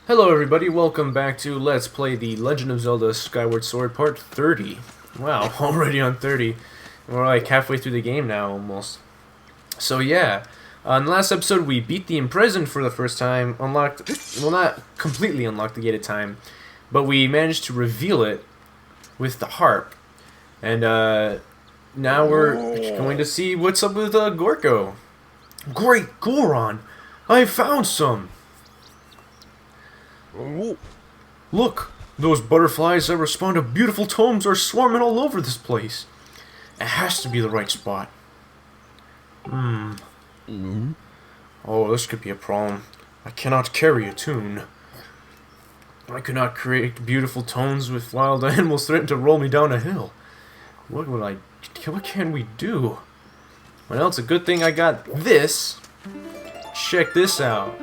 Hello everybody, welcome back to Let's Play The Legend of Zelda Skyward Sword Part 30. Wow, already on 30. We're like halfway through the game now, almost. So yeah, in the last episode we beat the Imprisoned for the first time, unlocked, well not completely unlocked the gated time, but we managed to reveal it with the harp. And now we're going to see what's up with Gorko. Great Goron! I found some! Look! Those butterflies that respond to beautiful tomes are swarming all over this place. It has to be the right spot. Oh, this could be a problem. I cannot carry a tune. I could not create beautiful tones with wild animals threatening to roll me down a hill. What can we do? Well, it's a good thing I got this. Check this out.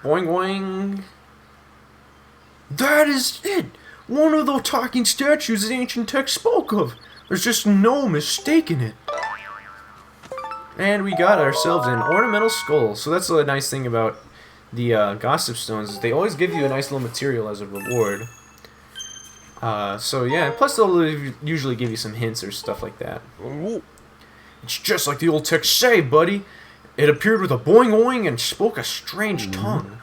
Boing boing. That is it! One of the talking statues the ancient text spoke of. There's just no mistaking it. And we got ourselves an ornamental skull. So that's a nice thing about the gossip stones, is they always give you a nice little material as a reward. So yeah, plus they'll usually give you some hints or stuff like that. It's just like the old text say, buddy. It appeared with a boing boing and spoke a strange tongue.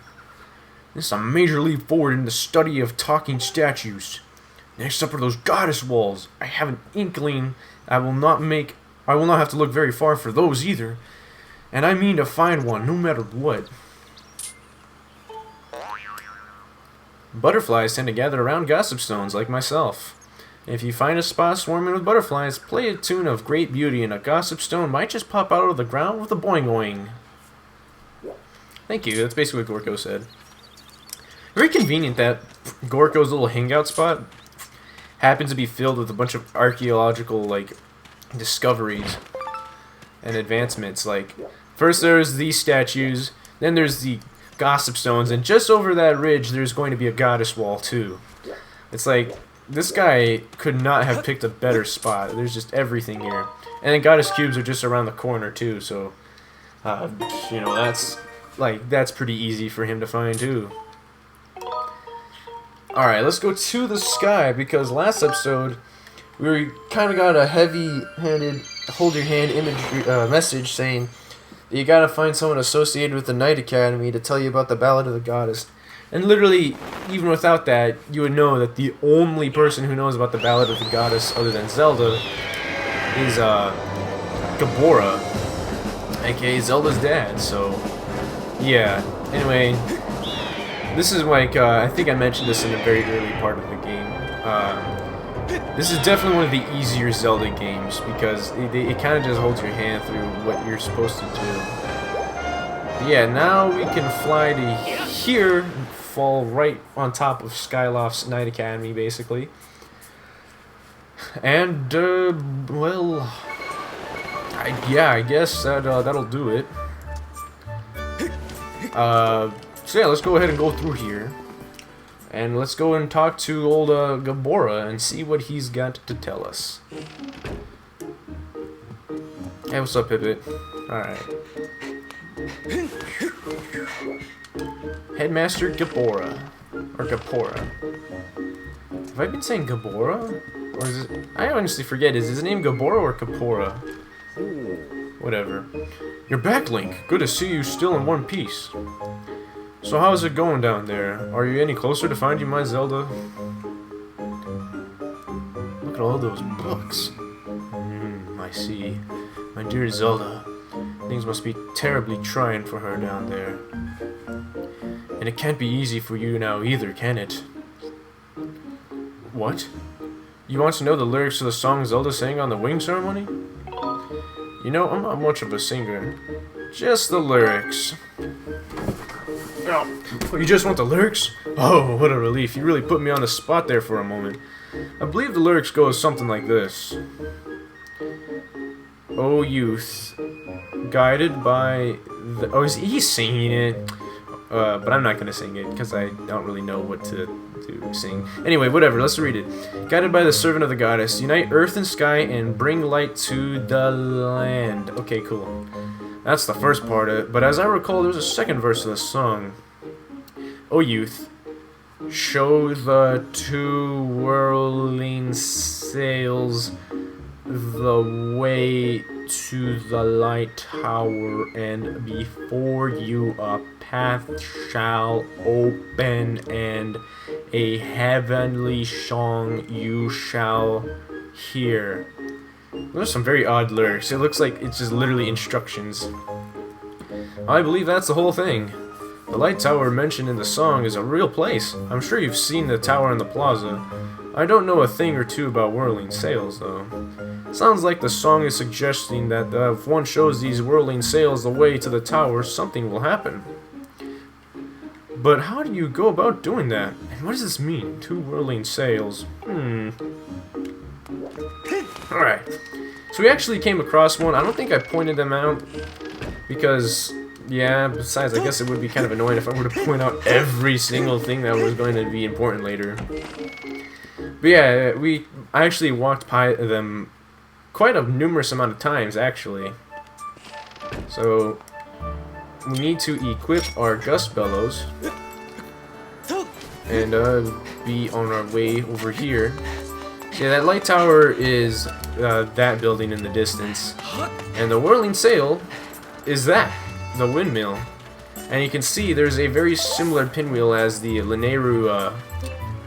This is a major leap forward in the study of talking statues. Next up are those goddess walls. I have an inkling I will not have to look very far for those either. And I mean to find one, no matter what. Butterflies tend to gather around gossip stones like myself. If you find a spot swarming with butterflies, play a tune of great beauty and a gossip stone might just pop out of the ground with a boing boing. Thank you, that's basically what Gorko said. Very convenient that Gorko's little hangout spot happens to be filled with a bunch of archaeological, discoveries and advancements. First there's these statues, then there's the gossip stones, and just over that ridge there's going to be a goddess wall too. It's like, this guy could not have picked a better spot. There's just everything here. And then goddess cubes are just around the corner too, so that's pretty easy for him to find too. Alright, let's go to the sky, because last episode we kind of got a heavy-handed hold your hand imagery message saying that you gotta find someone associated with the Knight Academy to tell you about the Ballad of the Goddess. And literally, even without that, you would know that the only person who knows about the Ballad of the Goddess other than Zelda is Gabora, aka Zelda's dad. So yeah, anyway, this is I think I mentioned this in a very early part of the game. This is definitely one of the easier Zelda games, because it kind of just holds your hand through what you're supposed to do. But yeah, now we can fly to here, fall right on top of Skyloft's Knight Academy, basically. And, I guess that'll do it. So yeah, let's go ahead and go through here. And let's go and talk to old Gabora and see what he's got to tell us. Hey, what's up, Pipit? Alright. Headmaster Gabora. Or Gapora. Have I been saying Gabora? Or is it... I honestly forget. Is his name Gabora or Kapora? Whatever. You're back, Link. Good to see you still in one piece. So how's it going down there? Are you any closer to finding my Zelda? Look at all those books. I see. My dear Zelda. Things must be terribly trying for her down there. And it can't be easy for you now either, can it? What? You want to know the lyrics to the song Zelda sang on the wing ceremony? You know, I'm not much of a singer. Just the lyrics. Oh, you just want the lyrics? Oh, what a relief. You really put me on the spot there for a moment. I believe the lyrics go something like this. Oh, youth, guided by the... Oh, he's singing it. But I'm not going to sing it, because I don't really know what to sing. Anyway, whatever, let's read it. Guided by the servant of the goddess, unite earth and sky and bring light to the land. Okay, cool. That's the first part of it, but as I recall, there's a second verse of the song. O youth, show the two whirling sails the way to the light tower, and before you a path shall open, and a heavenly song you shall hear. There's some very odd lyrics. It looks like it's just literally instructions. I believe that's the whole thing. The light tower mentioned in the song is a real place. I'm sure you've seen the tower in the plaza. I don't know a thing or two about whirling sails, though. Sounds like the song is suggesting that if one shows these whirling sails the way to the tower, something will happen. But how do you go about doing that? And what does this mean? Two whirling sails. Alright. So we actually came across one. I don't think I pointed them out because, yeah, besides, I guess it would be kind of annoying if I were to point out every single thing that was going to be important later. But yeah, I actually walked by them quite a numerous amount of times, actually. So we need to equip our gust bellows and be on our way over here. So yeah, that light tower is that building in the distance, and the whirling sail is that, the windmill. And you can see there's a very similar pinwheel as the Lineru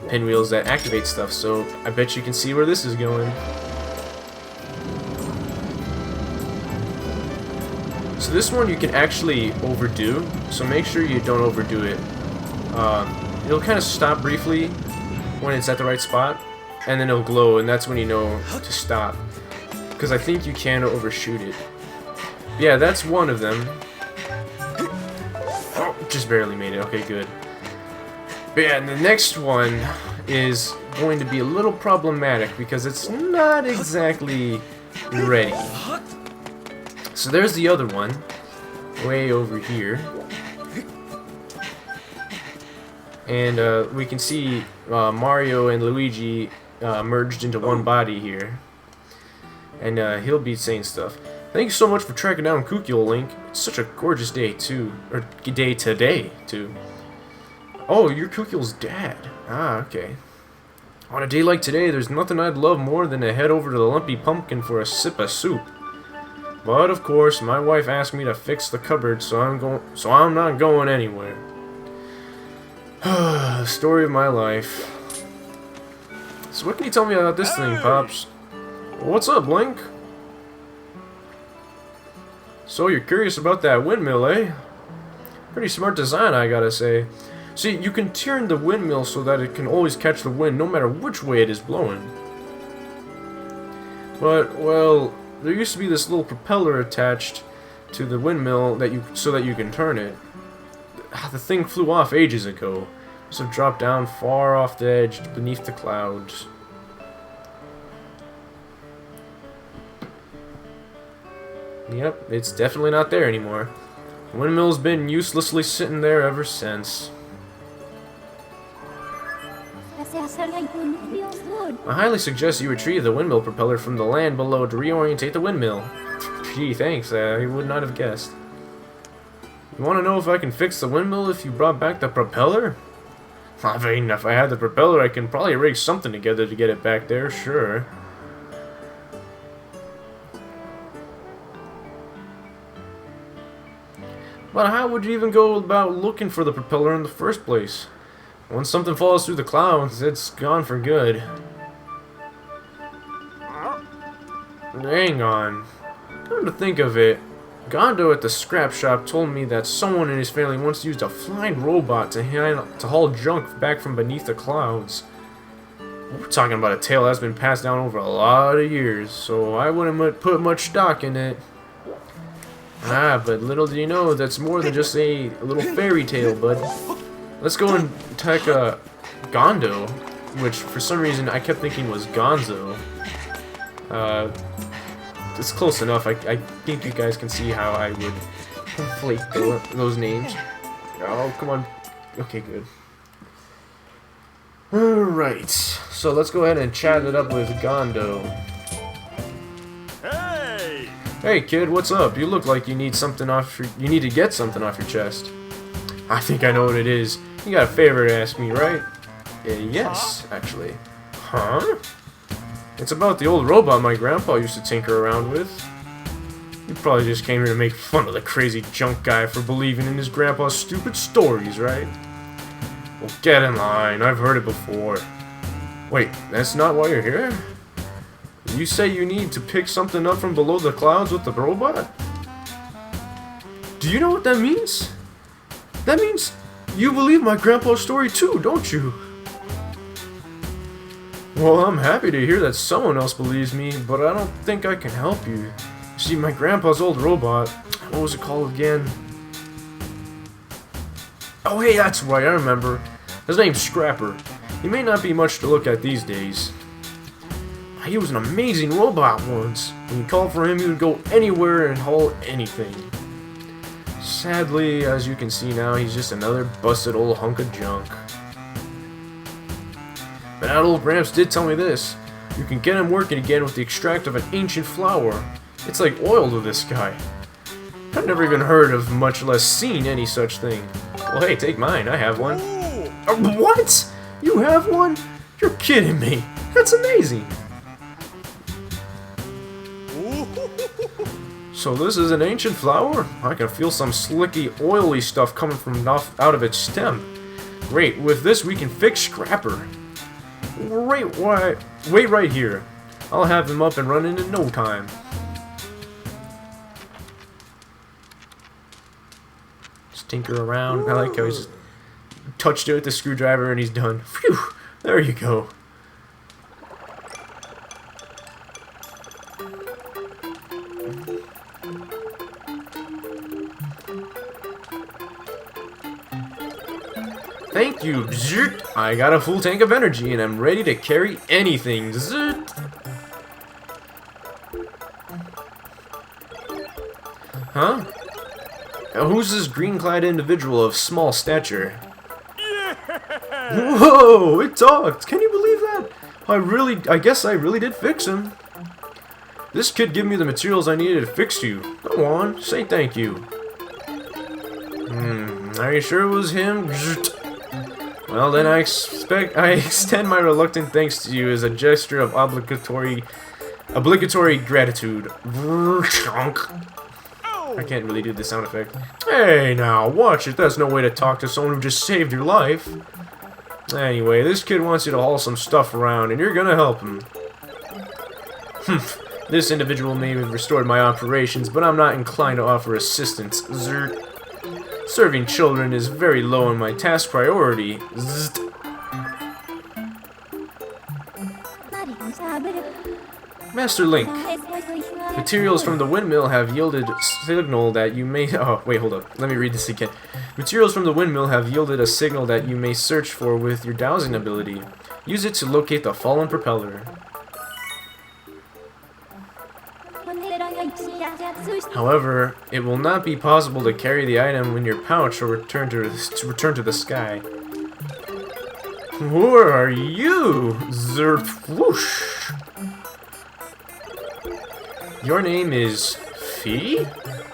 pinwheels that activate stuff, so I bet you can see where this is going. So this one you can actually overdo, so make sure you don't overdo it. It'll kind of stop briefly when it's at the right spot, and then it'll glow, and that's when you know to stop. Because I think you can overshoot it. Yeah, that's one of them. Oh, just barely made it. Okay, good. But yeah, and the next one is going to be a little problematic because it's not exactly ready. So there's the other one, way over here. And we can see Mario and Luigi merged into one body here. And he'll be saying stuff. Thank you so much for tracking down Kukyo, Link. It's such a gorgeous day, too. Or day today, too. Oh, you're Kukyo's dad. Ah, okay. On a day like today, there's nothing I'd love more than to head over to the Lumpy Pumpkin for a sip of soup. But of course, my wife asked me to fix the cupboard, so I'm not going anywhere. The story of my life. So what can you tell me about this thing, Pops? What's up, Link? So you're curious about that windmill, eh? Pretty smart design, I gotta say. See, you can turn the windmill so that it can always catch the wind no matter which way it is blowing. But, well, there used to be this little propeller attached to the windmill so that you can turn it. The thing flew off ages ago, so it dropped down far off the edge beneath the clouds. Yep, it's definitely not there anymore. The windmill's been uselessly sitting there ever since. I highly suggest you retrieve the windmill propeller from the land below to reorientate the windmill. Gee, thanks, I would not have guessed. You want to know if I can fix the windmill if you brought back the propeller? I mean, if I had the propeller, I can probably rig something together to get it back there, sure. But how would you even go about looking for the propeller in the first place? Once something falls through the clouds, it's gone for good. Hang on. Come to think of it, Gondo at the scrap shop told me that someone in his family once used a flying robot to haul junk back from beneath the clouds. We're talking about a tale that's been passed down over a lot of years, so I wouldn't put much stock in it. Ah, but little do you know, that's more than just a little fairy tale, bud. Let's go and attack Gondo, which for some reason I kept thinking was Gonzo. It's close enough. I think you guys can see how I would conflate those names. Oh, come on. Okay, good. Alright, so let's go ahead and chat it up with Gondo. Hey! Hey kid, what's up? You look like you need to get something off your chest. I think I know what it is. You got a favor to ask me, right? Yes, actually. Huh? It's about the old robot my grandpa used to tinker around with. You probably just came here to make fun of the crazy junk guy for believing in his grandpa's stupid stories, right? Well, get in line. I've heard it before. Wait, that's not why you're here? You say you need to pick something up from below the clouds with the robot? Do you know what that means? That means you believe my grandpa's story too, don't you? Well, I'm happy to hear that someone else believes me, but I don't think I can help you. See, my grandpa's old robot, what was it called again? Oh hey, that's right, I remember. His name's Scrapper. He may not be much to look at these days. He was an amazing robot once. When you called for him, he would go anywhere and haul anything. Sadly, as you can see now, he's just another busted old hunk of junk. But that old Gramps did tell me this. You can get him working again with the extract of an ancient flower. It's like oil to this guy. I've never even heard of, much less seen, any such thing. Well, hey, take mine. I have one. What? You have one? You're kidding me. That's amazing. So this is an ancient flower? I can feel some slicky, oily stuff coming from out of its stem. Great, with this we can fix Scrapper. Wait right here. I'll have him up and running in no time. Just tinker around. I like how he's just touched it with the screwdriver and he's done. Phew! There you go. Thank you, Zert. I got a full tank of energy and I'm ready to carry anything, Zert. Huh? Who's this green-clad individual of small stature? Whoa, it talked! Can you believe that? I guess I really did fix him. This kid gave me the materials I needed to fix you. Go on, say thank you. Are you sure it was him? Well, then I extend my reluctant thanks to you as a gesture of obligatory gratitude. I can't really do the sound effect. Hey, now, watch it. That's no way to talk to someone who just saved your life. Anyway, this kid wants you to haul some stuff around, and you're gonna help him. This individual may have restored my operations, but I'm not inclined to offer assistance. Zert. Serving children is very low on my task priority. Zzzt. Master Link. Materials from the windmill have yielded signal that you may... Oh, wait, hold up. Let me read this again. Materials from the windmill have yielded a signal that you may search for with your dowsing ability. Use it to locate the fallen propeller. However, it will not be possible to carry the item in your pouch or return to the sky. Who are you? Zerfwoosh. Your name is Fee?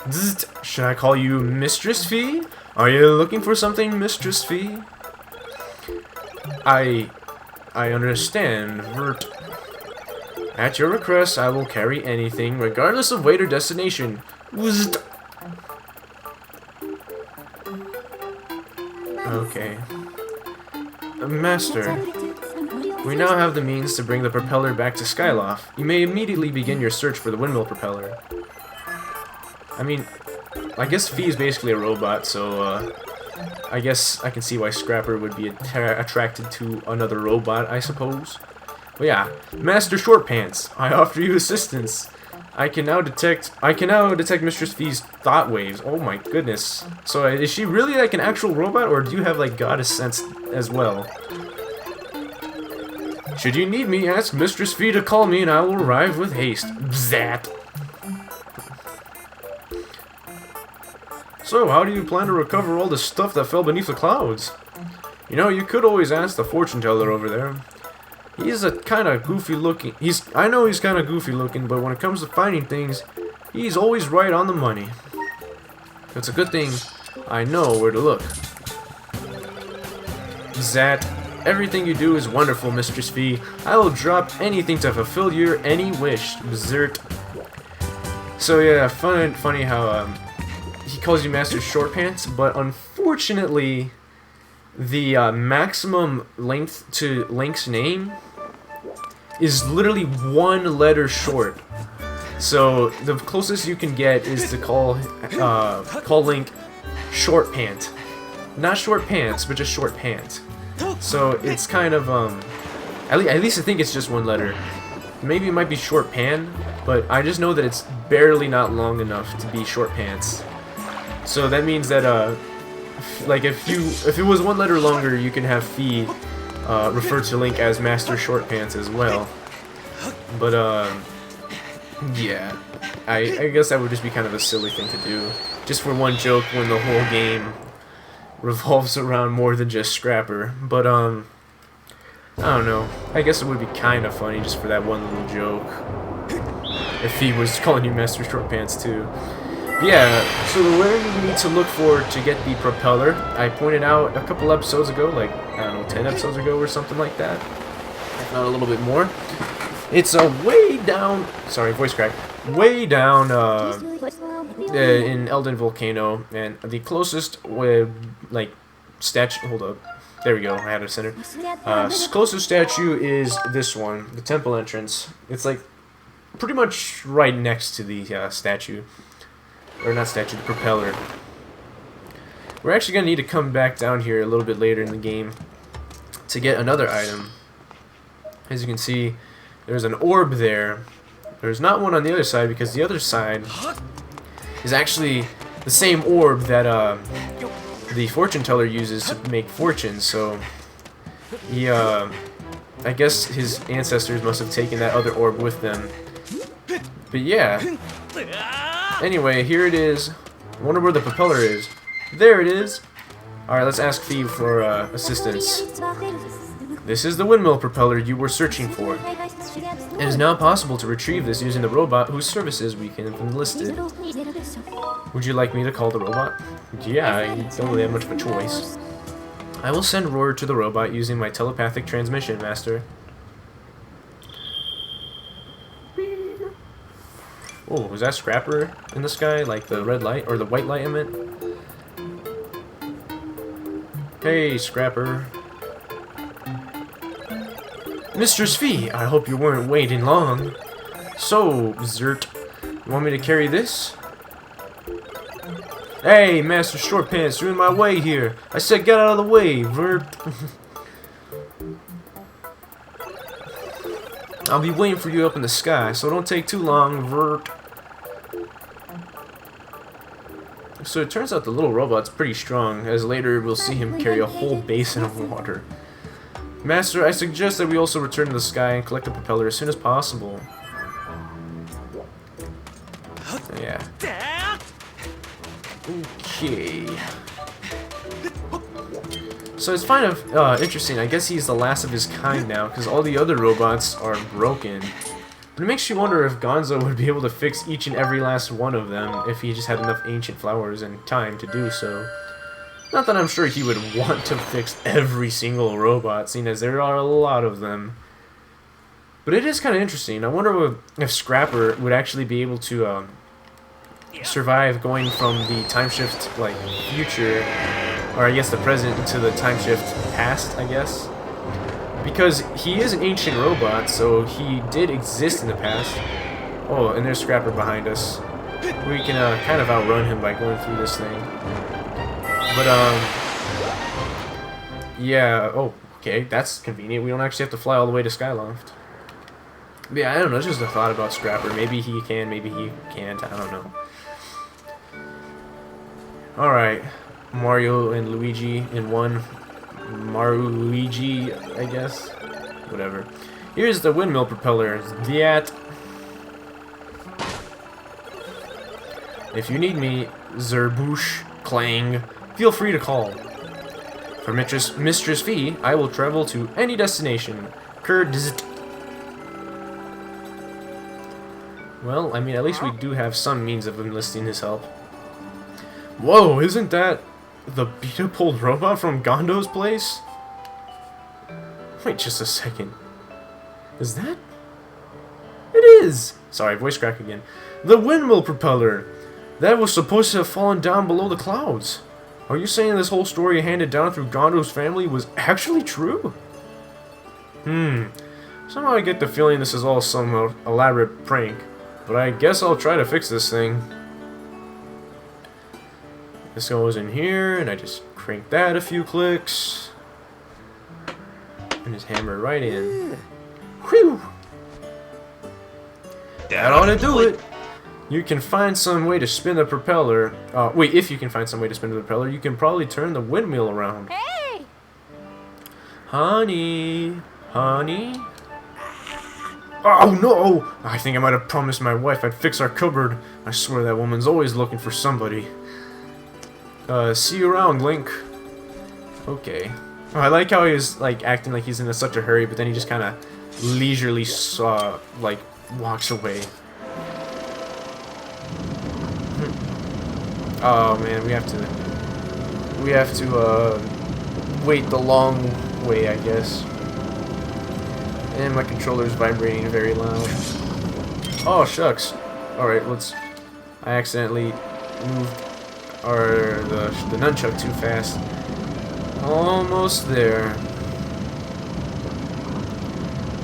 Zzzt. Should I call you Mistress Fee? Are you looking for something, Mistress Fee? I understand. Vert. At your request, I will carry anything, regardless of weight or destination. Zzzt. Okay. Master, we now have the means to bring the propeller back to Skyloft. You may immediately begin your search for the windmill propeller. I mean, I guess Fee is basically a robot, so I guess I can see why Scrapper would be attracted to another robot, I suppose. But yeah, Master Short Pants, I offer you assistance. I can now detect Mistress Fee's thought waves. Oh my goodness. So is she really like an actual robot, or do you have like goddess sense as well? Should you need me, ask Mistress Fee to call me and I will arrive with haste. Bzat. So, how do you plan to recover all the stuff that fell beneath the clouds? You know, you could always ask the fortune teller over there. He's a kind of goofy looking. I know he's kind of goofy looking, but when it comes to finding things, He's always right on the money. It's a good thing I know where to look. Zat, everything you do is wonderful, Mistress V. I will drop anything to fulfill your any wish, Zert. So yeah, funny how he calls you Master Short Pants, but unfortunately, the maximum length to Link's name is literally one letter short. So the closest you can get is to call Link Short Pant, not Short Pants, but just Short Pant. So it's kind of at least I think it's just one letter. Maybe it might be Short Pan, but I just know that it's barely not long enough to be Short Pants. So that means that like if it was one letter longer, you can have Fee refer to Link as Master Short Pants as well. But yeah, I guess that would just be kind of a silly thing to do, just for one joke when the whole game revolves around more than just Scrapper. But I don't know. I guess it would be kind of funny just for that one little joke if he was calling you Master Short Pants too. But yeah, so where do you need to look for to get the propeller? I pointed out a couple episodes ago, like, I don't know, 10 episodes ago or something like that. If not a little bit more. It's way down, sorry, voice crack, way down in Elden Volcano, and the closest, like, statue, hold up, there we go, I had it centered. Closest statue is this one, the temple entrance. It's like, pretty much right next to the statue. Or not statue, the propeller. We're actually going to need to come back down here a little bit later in the game to get another item. As you can see, there's an orb there. There's not one on the other side because the other side is actually the same orb that the fortune teller uses to make fortunes. So he, I guess his ancestors must have taken that other orb with them. But yeah. Anyway, here it is. I wonder where the propeller is. There it is. Alright, let's ask Fee for assistance. This is the windmill propeller you were searching for. It is now possible to retrieve this using the robot whose services we can have enlisted. Would you like me to call the robot? Yeah, you don't really have much of a choice. I will send Roar to the robot using my telepathic transmission, Master. Oh, was that Scrapper in the sky? Like the red light? Or the white light, I meant? Hey, Scrapper. Mistress Fee, I hope you weren't waiting long. So, Zert, you want me to carry this? Hey, Master Short Pants, you're in my way here. I said get out of the way, Vert. I'll be waiting for you up in the sky, so don't take too long, Vert. So it turns out the little robot's pretty strong, as later we'll see him carry a whole basin of water. Master, I suggest that we also return to the sky and collect the propeller as soon as possible. Yeah. Okay. So it's kind of interesting. I guess he's the last of his kind now, because all the other robots are broken. But it makes you wonder if Gonzo would be able to fix each and every last one of them if he just had enough ancient flowers and time to do so. Not that I'm sure he would want to fix every single robot, seeing as there are a lot of them. But it is kind of interesting. I wonder if Scrapper would actually be able to survive going from the time shift, like, future, or I guess the present, to the time shift past, I guess. Because he is an ancient robot, so he did exist in the past. Oh, and there's Scrapper behind us. We can kind of outrun him by going through this thing. But, yeah, oh, okay, that's convenient. We don't actually have to fly all the way to Skyloft. But yeah, I don't know, it's just a thought about Scrapper. Maybe he can, maybe he can't, I don't know. Alright, Mario and Luigi in one. Luigi, I guess. Whatever. Here's the windmill propeller. That. If you need me, Zerboosh, Clang, feel free to call. For Mistress Fee, I will travel to any destination. Kurdzit. Well, I mean, at least we do have some means of enlisting his help. Whoa, isn't that the beat-up-old robot from Gondo's place? Wait just a second. Is that? It is! Sorry, voice crack again. The Windmill Propeller! That was supposed to have fallen down below the clouds. Are you saying this whole story handed down through Gondo's family was actually true? Somehow I get the feeling this is all some elaborate prank. But I guess I'll try to fix this thing. This goes in here, and I just crank that a few clicks. And just hammer it right in. Whew! That ought to do it! You can find some way to spin the propeller. Wait, if you can find some way to spin the propeller, you can probably turn the windmill around. Hey! Honey! Honey? Oh no! I think I might have promised my wife I'd fix our cupboard. I swear that woman's always looking for somebody. See you around, Link. Okay. Oh, I like how he's like acting like he's in such a hurry, but then he just kind of leisurely like walks away. Oh man, we have to wait the long way, I guess. And my controller's vibrating very loud. Oh shucks. Alright, I accidentally moved the nunchuck too fast. Almost there.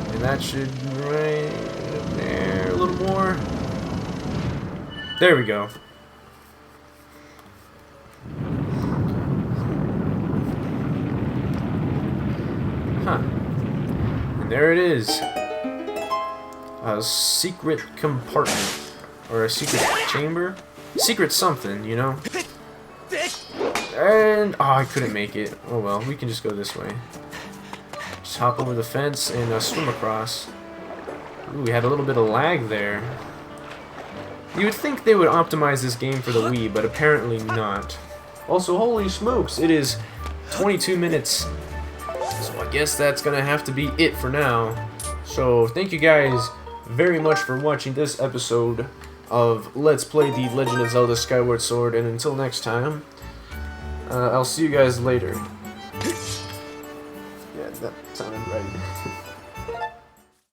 And that should right there a little more. There we go. Huh. And there it is. A secret compartment. Or a secret chamber. Secret something, you know? And... oh, I couldn't make it. Oh well, we can just go this way. Just hop over the fence and swim across. Ooh, we had a little bit of lag there. You would think they would optimize this game for the Wii, but apparently not. Also, holy smokes, it is 22 minutes. So I guess that's gonna have to be it for now. So thank you guys very much for watching this episode of Let's Play The Legend of Zelda Skyward Sword, and until next time, I'll see you guys later. Yeah, that sounded right.